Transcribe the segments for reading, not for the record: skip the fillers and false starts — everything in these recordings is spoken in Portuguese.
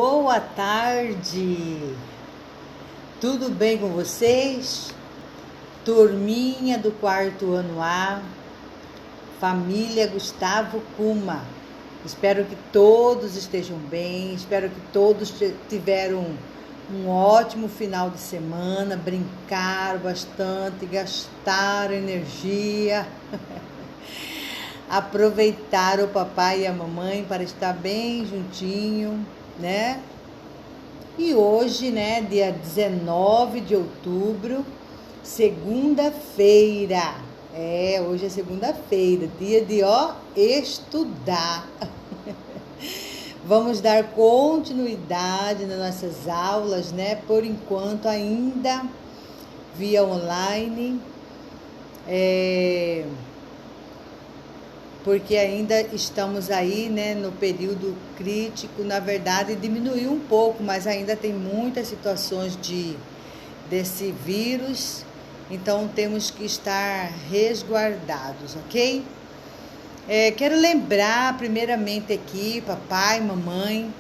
Boa tarde, tudo bem com vocês? Turminha do quarto ano A, família Gustavo Kuma. Espero que todos estejam bem, espero que todos tiveram um ótimo final de semana, brincaram bastante, gastaram energia, aproveitaram o papai e a mamãe para estar bem juntinho, né? E hoje, né, dia 19 de outubro, segunda-feira. Hoje é segunda-feira, dia de estudar. Vamos dar continuidade nas nossas aulas, né? Por enquanto ainda via online, porque ainda estamos aí, né, no período crítico. Na verdade, diminuiu um pouco, mas ainda tem muitas situações desse vírus, então temos que estar resguardados, ok? Quero lembrar primeiramente aqui, papai, mamãe,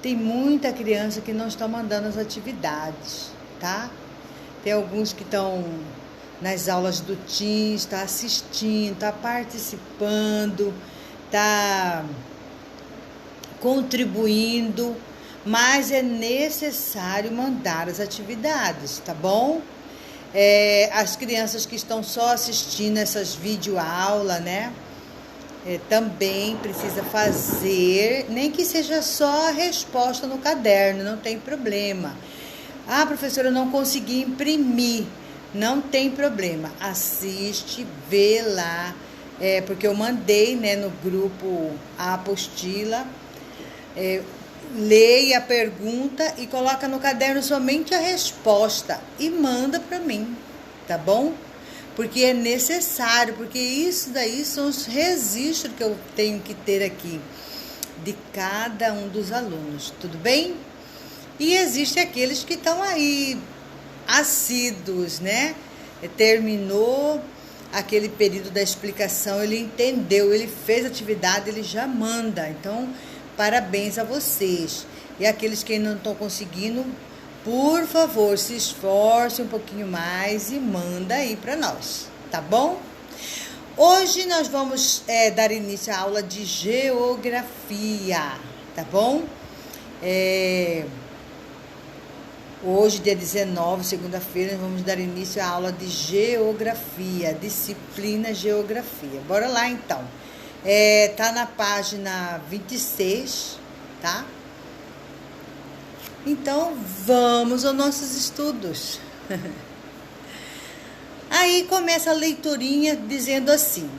tem muita criança que não está mandando as atividades, tá? Tem alguns que estão nas aulas do Teams, está assistindo, está participando, está contribuindo, mas é necessário mandar as atividades, tá bom? As crianças que estão só assistindo essas videoaulas, né? Também precisa fazer, nem que seja só a resposta no caderno, não tem problema. Ah, professora, eu não consegui imprimir. Não tem problema, assiste, vê lá, porque eu mandei, né, no grupo a apostila, leia a pergunta e coloca no caderno somente a resposta e manda para mim, tá bom? Porque é necessário, porque isso daí são os registros que eu tenho que ter aqui de cada um dos alunos, tudo bem? E existem aqueles que estão aí assíduos, né? Terminou aquele período da explicação, ele entendeu, ele fez atividade, ele já manda. Então, parabéns a vocês. E aqueles que não estão conseguindo, por favor, se esforce um pouquinho mais e manda aí para nós, tá bom? Hoje nós vamos dar início à aula de geografia, tá bom? Hoje, dia 19, segunda-feira, nós vamos dar início à aula de geografia, disciplina geografia. Bora lá, então. Tá na página 26, tá? Então, vamos aos nossos estudos. Aí começa a leiturinha dizendo assim: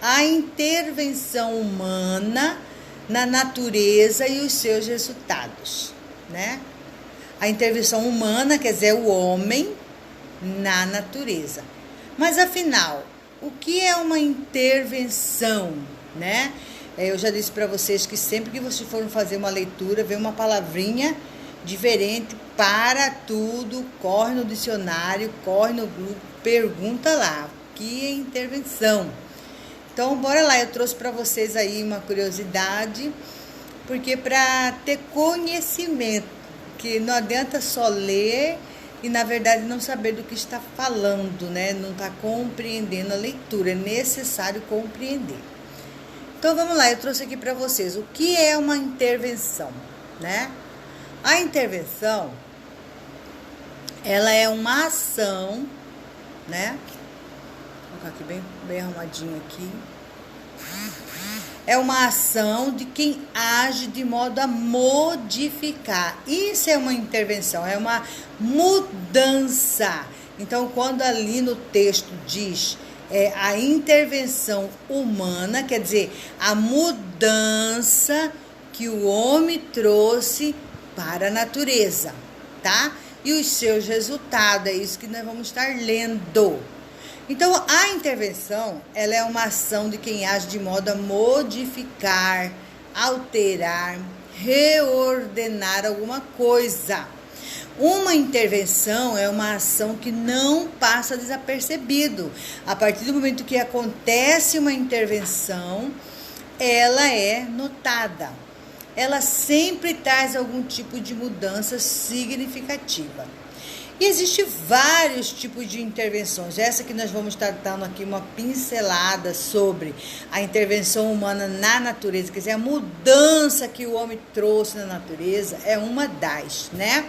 a intervenção humana na natureza e os seus resultados, né? A intervenção humana, quer dizer, o homem na natureza. Mas, afinal, o que é uma intervenção, né? Eu já disse para vocês que sempre que vocês forem fazer uma leitura, vem uma palavrinha diferente para tudo, corre no dicionário, corre no grupo, pergunta lá, o que é intervenção? Então, bora lá, eu trouxe para vocês aí uma curiosidade, porque para ter conhecimento, que não adianta só ler e, na verdade, não saber do que está falando, né? Não está compreendendo a leitura, é necessário compreender. Então, vamos lá, eu trouxe aqui para vocês o que é uma intervenção, né? A intervenção, ela é uma ação, né? Vou colocar aqui bem arrumadinho aqui. É uma ação de quem age de modo a modificar. Isso é uma intervenção, é uma mudança. Então, quando ali no texto diz a intervenção humana, quer dizer, a mudança que o homem trouxe para a natureza, tá? E os seus resultados, é isso que nós vamos estar lendo. Então, a intervenção, ela é uma ação de quem age de modo a modificar, alterar, reordenar alguma coisa. Uma intervenção é uma ação que não passa desapercebido. A partir do momento que acontece uma intervenção, ela é notada. ela sempre traz algum tipo de mudança significativa. E existem vários tipos de intervenções. Essa que nós vamos estar dando aqui uma pincelada sobre a intervenção humana na natureza, quer dizer, a mudança que o homem trouxe na natureza é uma das, né?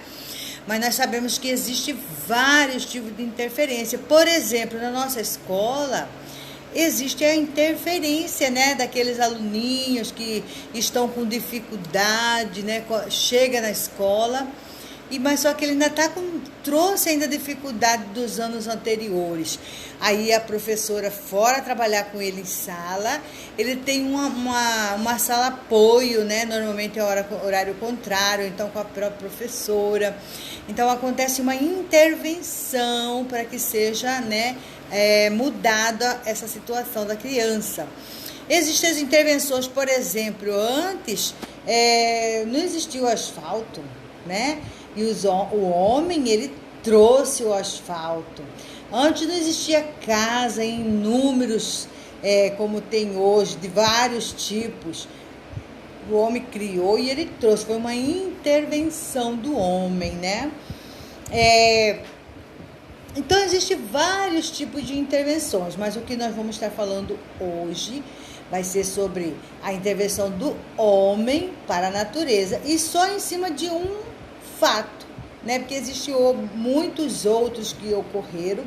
Mas nós sabemos que existem vários tipos de interferência. Por exemplo, na nossa escola, existe a interferência, né, daqueles aluninhos que estão com dificuldade, né, chega na escola, mas só que ele ainda trouxe ainda dificuldade dos anos anteriores. Aí a professora, fora trabalhar com ele em sala, ele tem uma sala apoio, né? Normalmente é horário contrário, então com a própria professora. Então acontece uma intervenção para que seja, né, mudada essa situação da criança. Existem as intervenções, por exemplo, antes não existia o asfalto, né? E o homem, ele trouxe o asfalto. Antes não existia casa em números como tem hoje, de vários tipos. O homem criou e ele trouxe. Foi uma intervenção do homem, né? Então, existem vários tipos de intervenções, mas o que nós vamos estar falando hoje vai ser sobre a intervenção do homem para a natureza e só em cima de um fato, né? Porque existem muitos outros que ocorreram,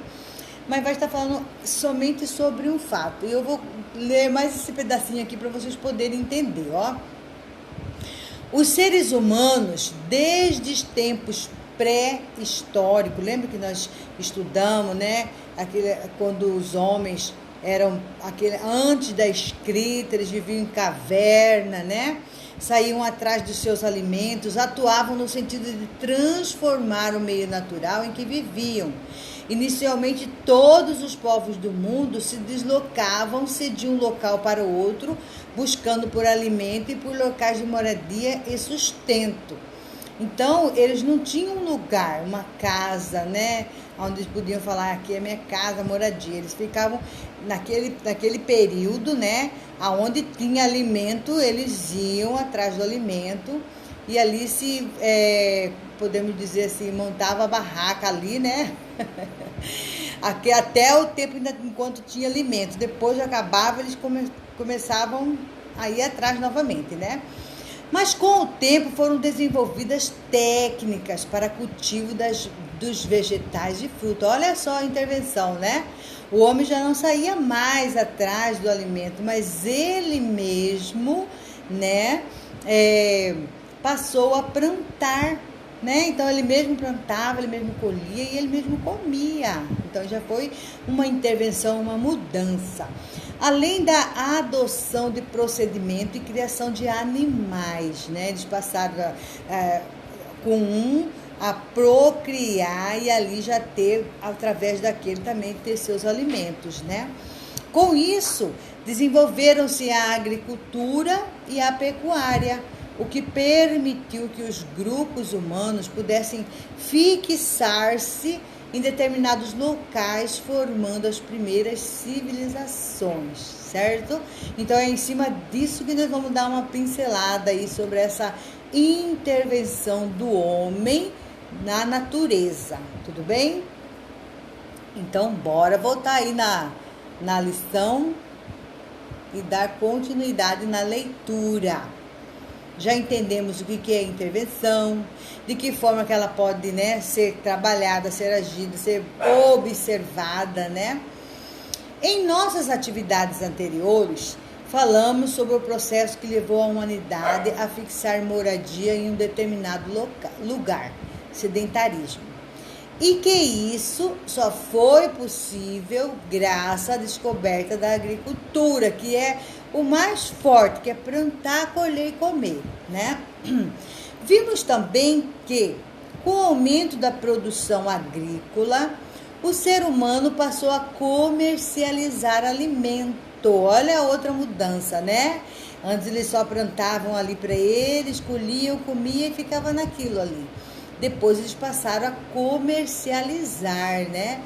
mas vai estar falando somente sobre um fato. E eu vou ler mais esse pedacinho aqui para vocês poderem entender, ó. Os seres humanos, desde os tempos pré-históricos, lembra que nós estudamos, né? Quando os homens eram antes da escrita, eles viviam em caverna, né? Saíam atrás dos seus alimentos, atuavam no sentido de transformar o meio natural em que viviam. Inicialmente, todos os povos do mundo se deslocavam-se de um local para o outro, buscando por alimento e por locais de moradia e sustento. Então, eles não tinham um lugar, uma casa, né? Onde eles podiam falar, aqui é minha casa, moradia. Eles ficavam naquele período, né? Onde tinha alimento, eles iam atrás do alimento e ali podemos dizer assim, montava a barraca ali, né? Até o tempo enquanto tinha alimento. Depois acabava, eles começavam a ir atrás novamente, né? Mas com o tempo foram desenvolvidas técnicas para cultivo dos vegetais de fruta. Olha só a intervenção, né? O homem já não saía mais atrás do alimento, mas ele mesmo, né, passou a plantar, né? Então ele mesmo plantava, ele mesmo colhia e ele mesmo comia. Então já foi uma intervenção, uma mudança. Além da adoção de procedimento e criação de animais, né? Eles passaram a procriar e ali já ter, através daquele também, ter seus alimentos, né? Com isso, desenvolveram-se a agricultura e a pecuária, o que permitiu que os grupos humanos pudessem fixar-se em determinados locais, formando as primeiras civilizações, certo? Então, é em cima disso que nós vamos dar uma pincelada aí sobre essa intervenção do homem na natureza, tudo bem? Então, bora voltar aí na lição e dar continuidade na leitura. Já entendemos o que é intervenção, de que forma que ela pode, né, ser trabalhada, ser agida, ser observada, né? Em nossas atividades anteriores, falamos sobre o processo que levou a humanidade a fixar moradia em um determinado lugar, sedentarismo. E que isso só foi possível graças à descoberta da agricultura, que é o mais forte, que é plantar, colher e comer, né? Vimos também que, com o aumento da produção agrícola, o ser humano passou a comercializar alimento. Olha a outra mudança, né? Antes eles só plantavam ali para eles, colhiam, comiam e ficava naquilo ali. Depois eles passaram a comercializar, né?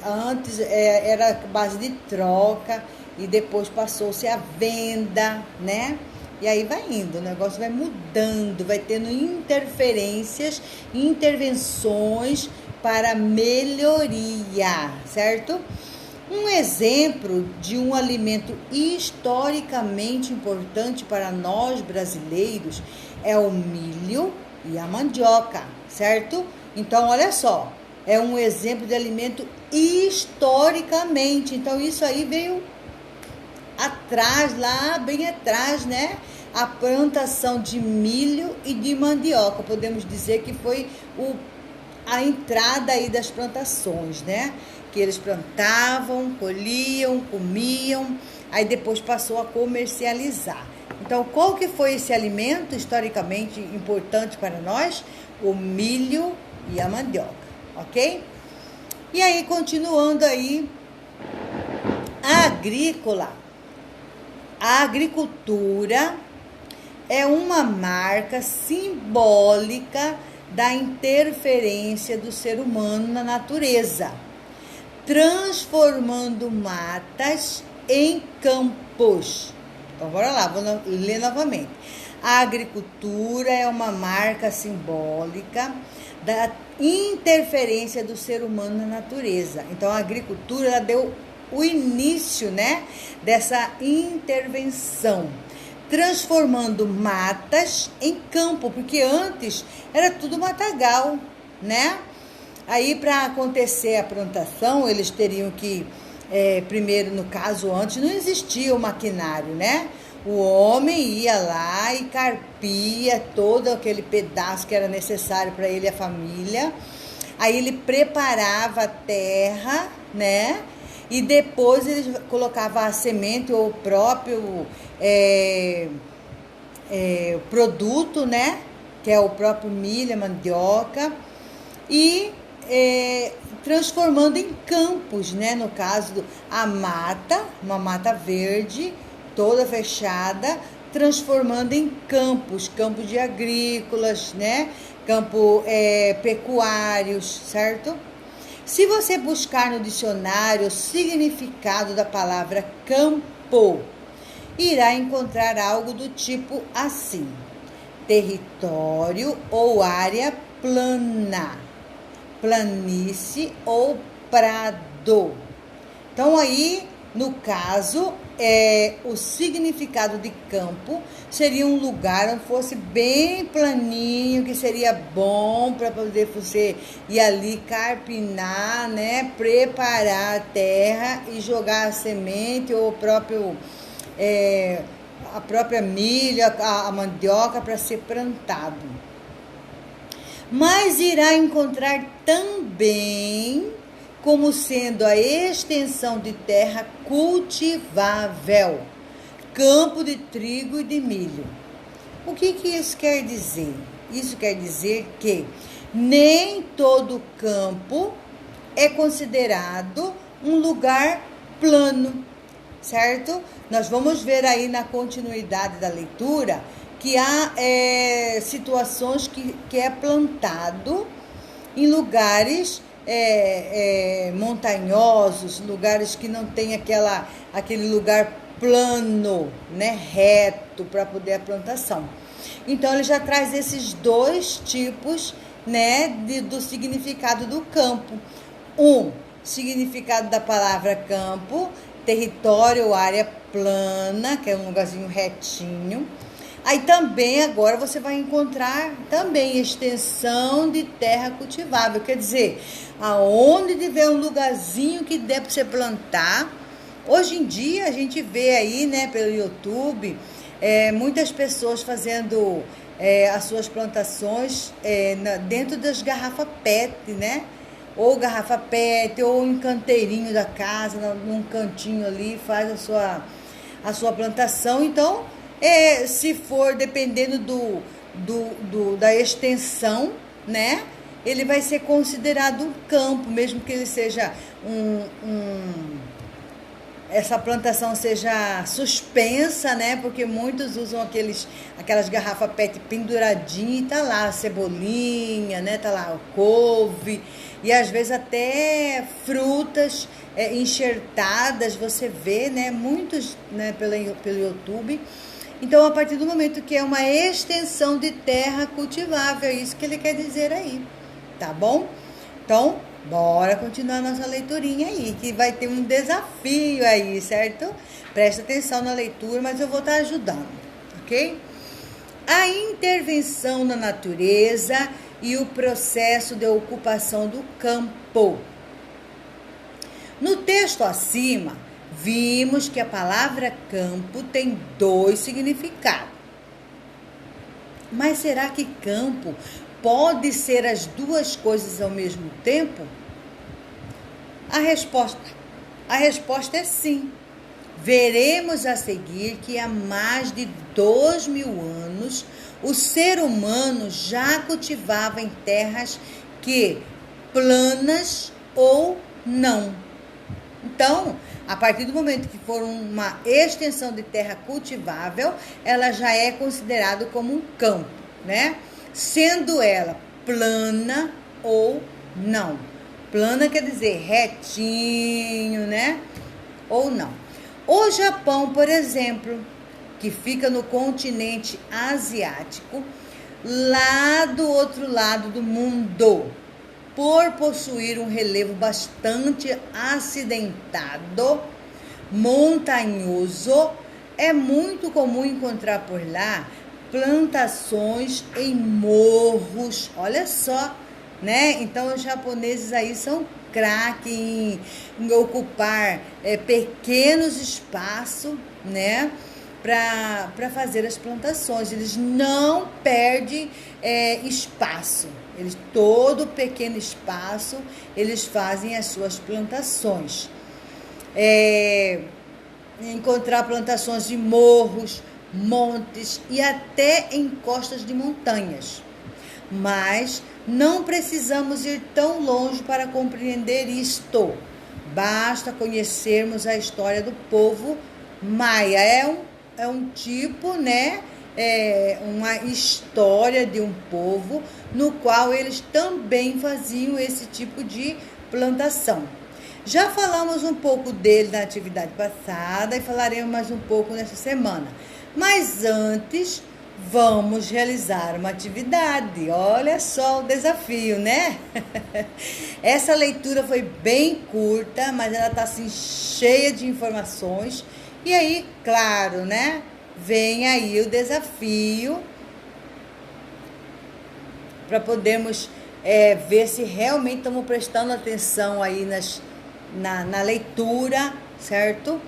Antes era base de troca e depois passou-se a venda, né? E aí vai indo, o negócio vai mudando, vai tendo interferências, intervenções para melhoria, certo? Um exemplo de um alimento historicamente importante para nós brasileiros é o milho e a mandioca, certo? Então, olha só, é um exemplo de alimento historicamente. Então, isso aí veio atrás, lá bem atrás, né? A plantação de milho e de mandioca. Podemos dizer que foi a entrada aí das plantações, né? Que eles plantavam, colhiam, comiam, aí depois passou a comercializar. Então, qual que foi esse alimento historicamente importante para nós? O milho e a mandioca, ok? E aí, continuando aí, a agricultura é uma marca simbólica da interferência do ser humano na natureza, transformando matas em campos. Então, bora lá, vou ler novamente. A agricultura é uma marca simbólica da interferência do ser humano na natureza. Então, a agricultura ela deu o início, né, dessa intervenção, transformando matas em campo, porque antes era tudo matagal, né? Aí, para acontecer a plantação, eles teriam que, primeiro, no caso, antes não existia o maquinário, né? O homem ia lá e carpia todo aquele pedaço que era necessário para ele e a família. Aí ele preparava a terra, né? E depois ele colocava a semente ou o próprio produto, né? Que é o próprio milho, a mandioca. E transformando em campos, né? No caso, a mata, uma mata verde, toda fechada, transformando em campos de agrícolas, né? Campo pecuários, certo? Se você buscar no dicionário o significado da palavra campo, irá encontrar algo do tipo assim: território ou área plana, planície ou prado. Então aí, no caso, o significado de campo seria um lugar onde fosse bem planinho, que seria bom para poder você ir ali carpinar, né? Preparar a terra e jogar a semente ou a própria milho, a mandioca para ser plantado. Mas irá encontrar também como sendo a extensão de terra cultivável, campo de trigo e de milho. O que isso quer dizer? Isso quer dizer que nem todo campo é considerado um lugar plano, certo? Nós vamos ver aí na continuidade da leitura que há situações que é plantado em lugares montanhosos, lugares que não tem aquele lugar plano, né, reto para poder a plantação. Então ele já traz esses dois tipos, né, do significado do campo. Significado da palavra campo, território ou área plana, que é um lugarzinho retinho. Aí também agora você vai encontrar também extensão de terra cultivável, quer dizer, aonde tiver um lugarzinho que der para você plantar. Hoje em dia a gente vê aí, né, pelo YouTube, muitas pessoas fazendo as suas plantações dentro das garrafas PET, né? Ou garrafa PET, ou em canteirinho da casa, num cantinho ali, faz a sua plantação. Então, se for dependendo da extensão, né? Ele vai ser considerado um campo, mesmo que ele seja essa plantação seja suspensa, né? Porque muitos usam aquelas garrafas PET penduradinhas e tá lá a cebolinha, né? Tá lá a couve e às vezes até frutas enxertadas, você vê, né? Muitos, né? Pelo YouTube Então, a partir do momento que é uma extensão de terra cultivável, é isso que ele quer dizer aí, tá bom? Então, bora continuar nossa leiturinha aí, que vai ter um desafio aí, certo? Presta atenção na leitura, mas eu vou estar ajudando, ok? A intervenção na natureza e o processo de ocupação do campo. No texto acima, vimos que a palavra campo tem 2 significados. Mas será que campo pode ser as 2 coisas ao mesmo tempo? A resposta é sim. Veremos a seguir que há mais de 2.000 anos o ser humano já cultivava em terras que planas ou não. Então, a partir do momento que for uma extensão de terra cultivável, ela já é considerada como um campo, né? Sendo ela plana ou não. Plana quer dizer retinho, né? Ou não. O Japão, por exemplo, que fica no continente asiático, lá do outro lado do mundo, por possuir um relevo bastante acidentado, montanhoso, é muito comum encontrar por lá plantações em morros. Olha só, né? Então os japoneses aí são craque em ocupar pequenos espaços, né? Para fazer as plantações. Eles não perdem espaço. Eles, todo pequeno espaço, eles fazem as suas plantações. Encontrar plantações de morros, montes e até em costas de montanhas. Mas não precisamos ir tão longe para compreender isto. Basta conhecermos a história do povo maia. É um tipo, né? Uma história de um povo no qual eles também faziam esse tipo de plantação. Já falamos um pouco dele na atividade passada e falaremos mais um pouco nessa semana. Mas antes, vamos realizar uma atividade. Olha só o desafio, né? Essa leitura foi bem curta, mas ela está assim cheia de informações. E aí, claro, né? Vem aí o desafio para podermos ver se realmente estamos prestando atenção aí na leitura, certo?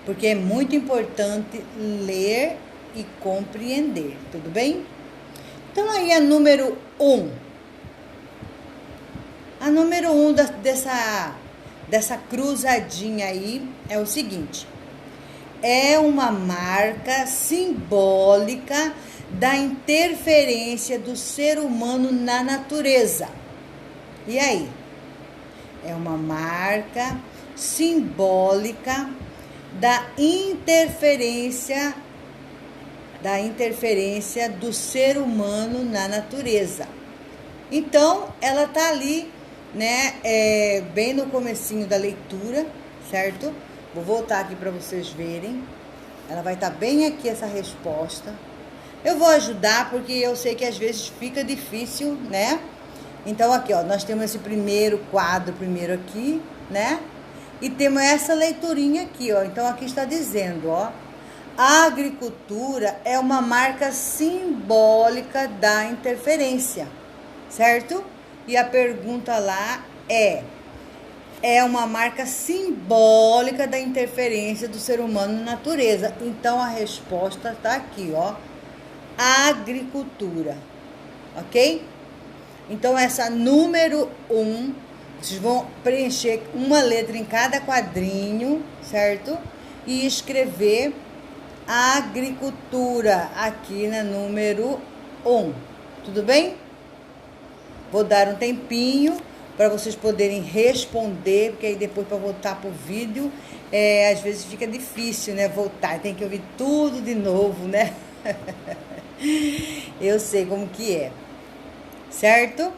Porque é muito importante ler e compreender, tudo bem? Então aí a número 1. A número 1 dessa cruzadinha aí é o seguinte: é uma marca simbólica da interferência do ser humano na natureza. E aí? É uma marca simbólica da interferência do ser humano na natureza. Então, ela está ali, né, bem no comecinho da leitura, certo? Vou voltar aqui para vocês verem. Ela vai estar bem aqui, essa resposta. Eu vou ajudar porque eu sei que às vezes fica difícil, né? Então, aqui, ó, nós temos esse primeiro quadro, aqui, né? E temos essa leiturinha aqui, ó. Então, aqui está dizendo, ó: a agricultura é uma marca simbólica da interferência, certo? E a pergunta lá é uma marca simbólica da interferência do ser humano na natureza. Então, a resposta está aqui, ó: agricultura, ok? Então, essa número 1, vocês vão preencher uma letra em cada quadrinho, certo? E escrever agricultura aqui na número 1, tudo bem? Vou dar um tempinho para vocês poderem responder, porque aí depois para voltar para o vídeo, às vezes fica difícil, né, voltar, tem que ouvir tudo de novo, né? Eu sei como que é, certo?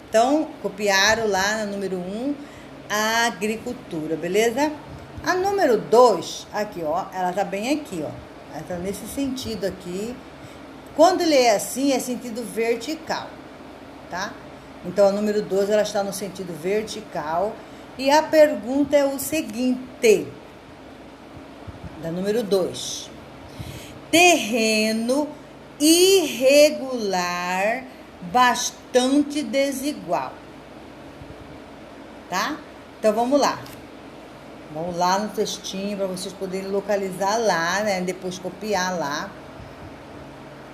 Então, copiaram lá na número 1, agricultura, beleza? A número 2, aqui, ó, ela tá bem aqui, ó. Então, nesse sentido aqui, quando ele é assim, é sentido vertical, tá? Então, a número 12, ela está no sentido vertical. E a pergunta é o seguinte, da número 2. Terreno irregular, bastante desigual. Tá? Então, vamos lá. Vamos lá no textinho para vocês poderem localizar lá, né? Depois copiar lá.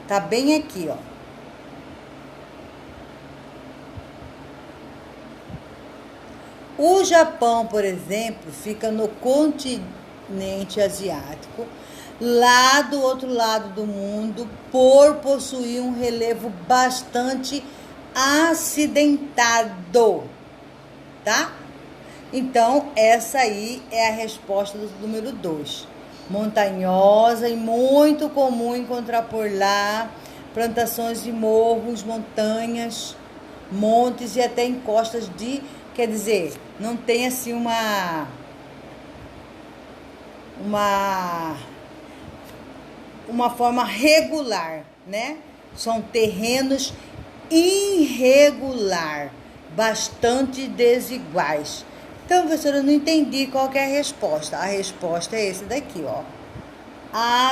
Tá bem aqui, ó. O Japão, por exemplo, fica no continente asiático, lá do outro lado do mundo, por possuir um relevo bastante acidentado, tá? Então, essa aí é a resposta do número 2. Montanhosa e muito comum encontrar por lá plantações de morros, montanhas, montes e até encostas de... Quer dizer, não tem assim uma forma regular, né? São terrenos irregular, bastante desiguais. Então, professora, eu não entendi qual que é a resposta. A resposta é esse daqui, ó.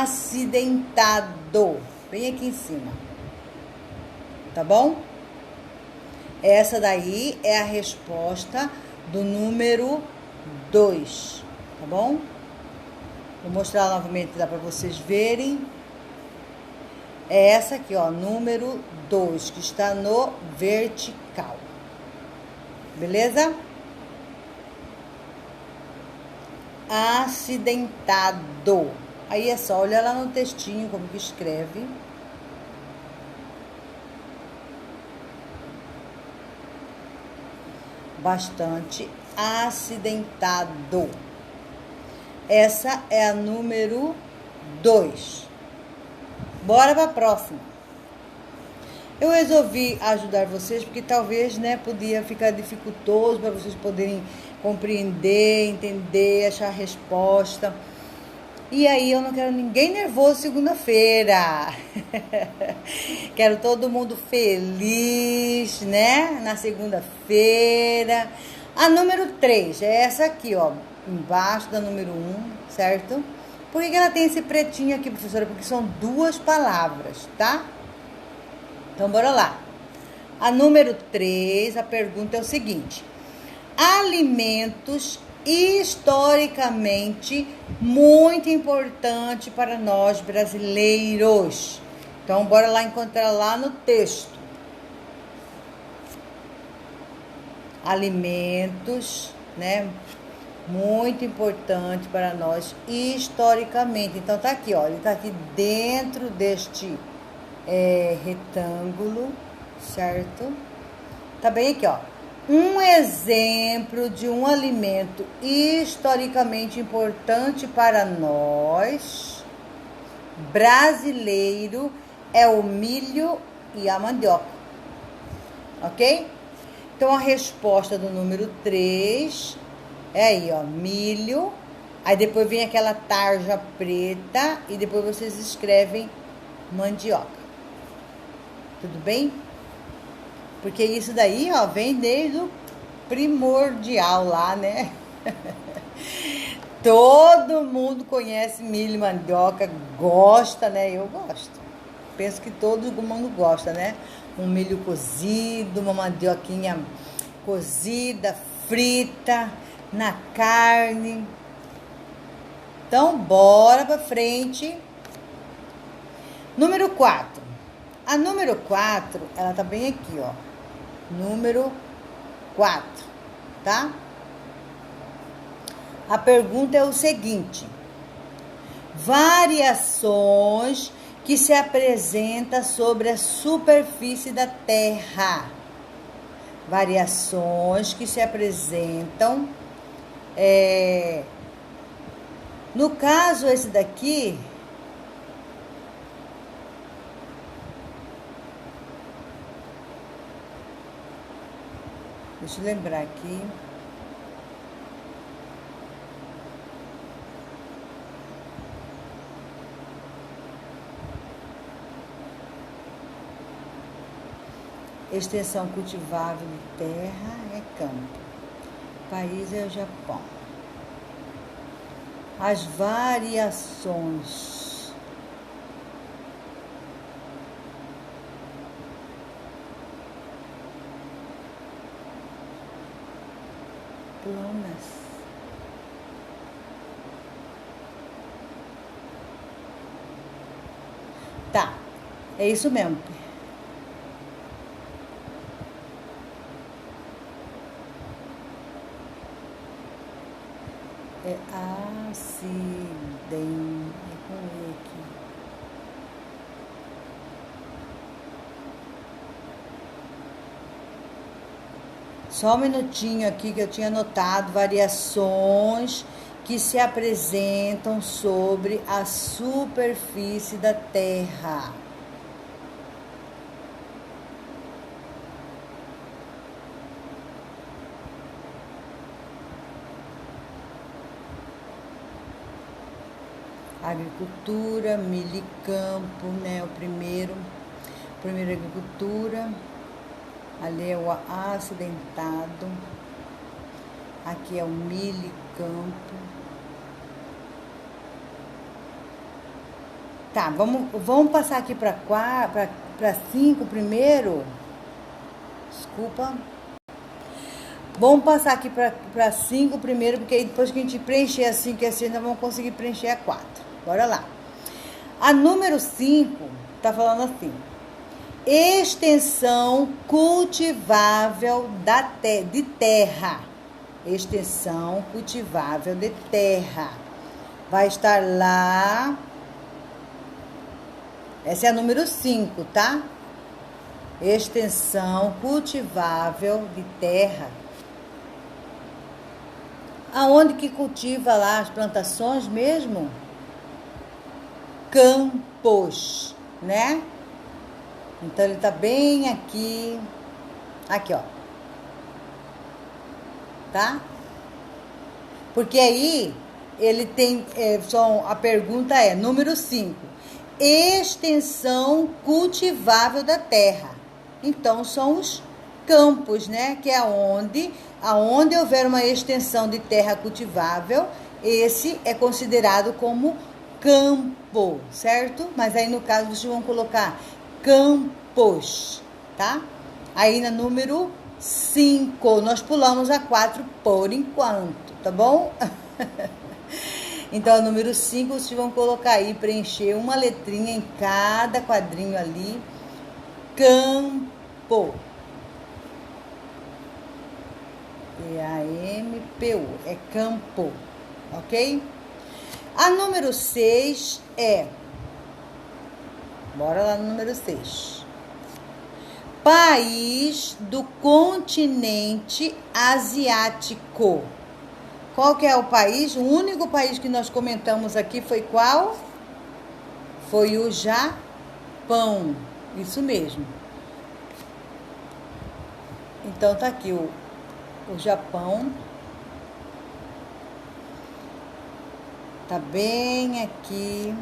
Acidentado. Bem aqui em cima. Tá bom? Essa daí é a resposta do número 2, tá bom? Vou mostrar novamente, dá para vocês verem. É essa aqui, ó, número 2, que está no vertical. Beleza? Acidentado. Aí é só olhar lá no textinho como que escreve. Bastante acidentado. Essa é a número 2. Bora para a próxima. Eu resolvi ajudar vocês porque talvez, né, podia ficar dificultoso para vocês poderem compreender, entender, achar a resposta. E aí eu não quero ninguém nervoso segunda-feira. Quero todo mundo feliz, né? Na segunda-feira. A número 3 é essa aqui, ó. Embaixo da número 1, certo? Por que ela tem esse pretinho aqui, professora? Porque são 2 palavras, tá? Então, bora lá. A número 3, a pergunta é o seguinte. Alimentos historicamente muito importante para nós brasileiros. Então, bora lá encontrar lá no texto. Alimentos, né? Muito importante para nós historicamente. Então, tá aqui, ó. Ele tá aqui dentro deste retângulo, certo? Tá bem aqui, ó. Um exemplo de um alimento historicamente importante para nós, brasileiro, é o milho e a mandioca. Ok? Então, a resposta do número 3 é aí, ó, milho. Aí depois vem aquela tarja preta e depois vocês escrevem mandioca. Tudo bem? Porque isso daí, ó, vem desde o primordial lá, né? Todo mundo conhece milho e mandioca, gosta, né? Eu gosto. Penso que todo mundo gosta, né? Um milho cozido, uma mandioquinha cozida, frita, na carne. Então, bora pra frente. Número 4. A número 4, ela tá bem aqui, ó. Número 4, tá? A pergunta é o seguinte. Variações que se apresentam sobre a superfície da Terra. Variações que se apresentam. No caso, esse daqui... Deixa eu lembrar aqui. Extensão cultivável de terra é campo. País é o Japão. As variações. Planas. Tá, é isso mesmo. É acidente. Vamos ver aqui. Só um minutinho aqui que eu tinha anotado variações que se apresentam sobre a superfície da Terra. Agricultura, milho e campo, né? Primeira agricultura. Ali é o acidentado. Aqui é o milho e campo. Tá, vamos passar aqui para 5 primeiro. Desculpa. Vamos passar aqui para 5 primeiro, porque aí depois que a gente preencher a 5 e a 6, nós vamos conseguir preencher a 4. Bora lá. A número 5 tá falando assim: extensão cultivável de terra. Extensão cultivável de terra. Vai estar lá. Essa é a número 5, tá? Extensão cultivável de terra. Aonde que cultiva lá as plantações mesmo? Campos, né? Então ele tá bem aqui. Aqui, ó. Tá? Porque aí ele tem. A pergunta é: número 5. Extensão cultivável da terra. Então são os campos, né? Que é aonde houver uma extensão de terra cultivável, esse é considerado como campo, certo? Mas aí no caso vocês vão colocar campos, tá? Aí na número 5, nós pulamos a 4 por enquanto, tá bom? Então, a número 5, vocês vão colocar aí, preencher uma letrinha em cada quadrinho ali. Campo. C-A-M-P-U. É campo. Ok? A número 6 é... Bora lá no número 6. País do continente asiático. Qual que é o país? O único país que nós comentamos aqui foi qual? Foi o Japão. Isso mesmo. Então tá aqui o Japão. Tá bem aqui.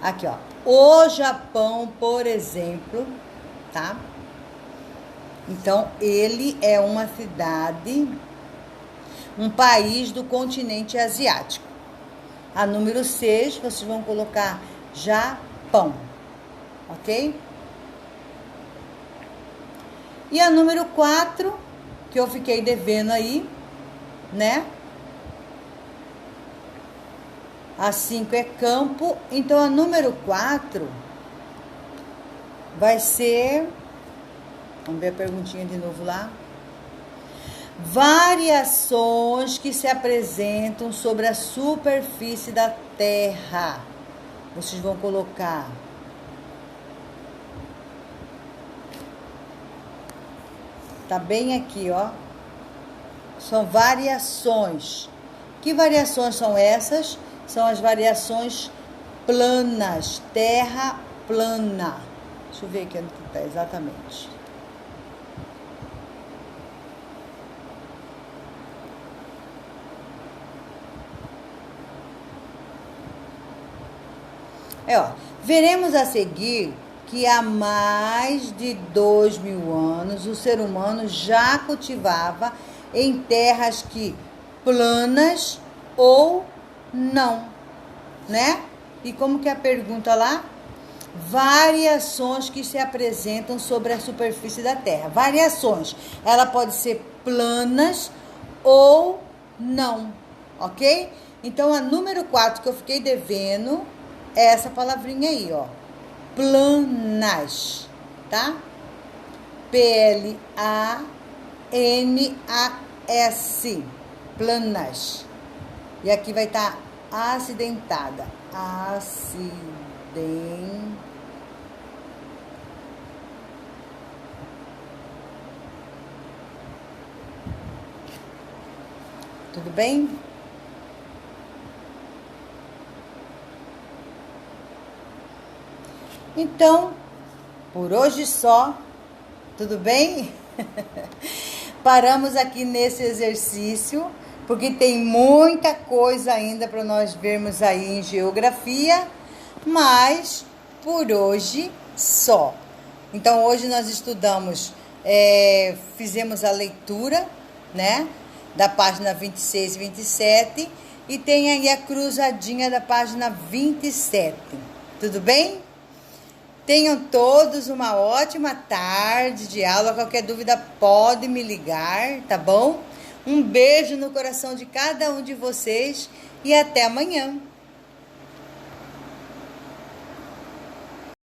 Aqui, ó. O Japão, por exemplo, tá? Então, ele é uma cidade, um país do continente asiático. A número 6, vocês vão colocar Japão, ok? E a número 4, que eu fiquei devendo aí, né? A 5 é campo, então a número 4 vai ser... Vamos ver a perguntinha de novo lá. Variações que se apresentam sobre a superfície da Terra. Vocês vão colocar. Tá bem aqui, ó. São variações. Que variações são essas? São as variações planas. Terra plana. Deixa eu ver aqui onde está exatamente. Ó, Veremos a seguir que há mais de 2.000 anos o ser humano já cultivava em terras que planas ou não, né? E como que é a pergunta lá? Variações que se apresentam sobre a superfície da Terra. Variações. Ela pode ser planas ou não, ok? Então, a número 4 que eu fiquei devendo é essa palavrinha aí, ó. Planas, tá? P-L-A-N-A-S. Planas. E aqui vai estar acidentada. Tudo bem? Então, por hoje só. Tudo bem? Paramos aqui nesse exercício, porque tem muita coisa ainda para nós vermos aí em geografia, mas por hoje só. Então, hoje nós estudamos, fizemos a leitura, né, da página 26 e 27, e tem aí a cruzadinha da página 27. Tudo bem? Tenham todos uma ótima tarde de aula. Qualquer dúvida pode me ligar, tá bom? Um beijo no coração de cada um de vocês e até amanhã.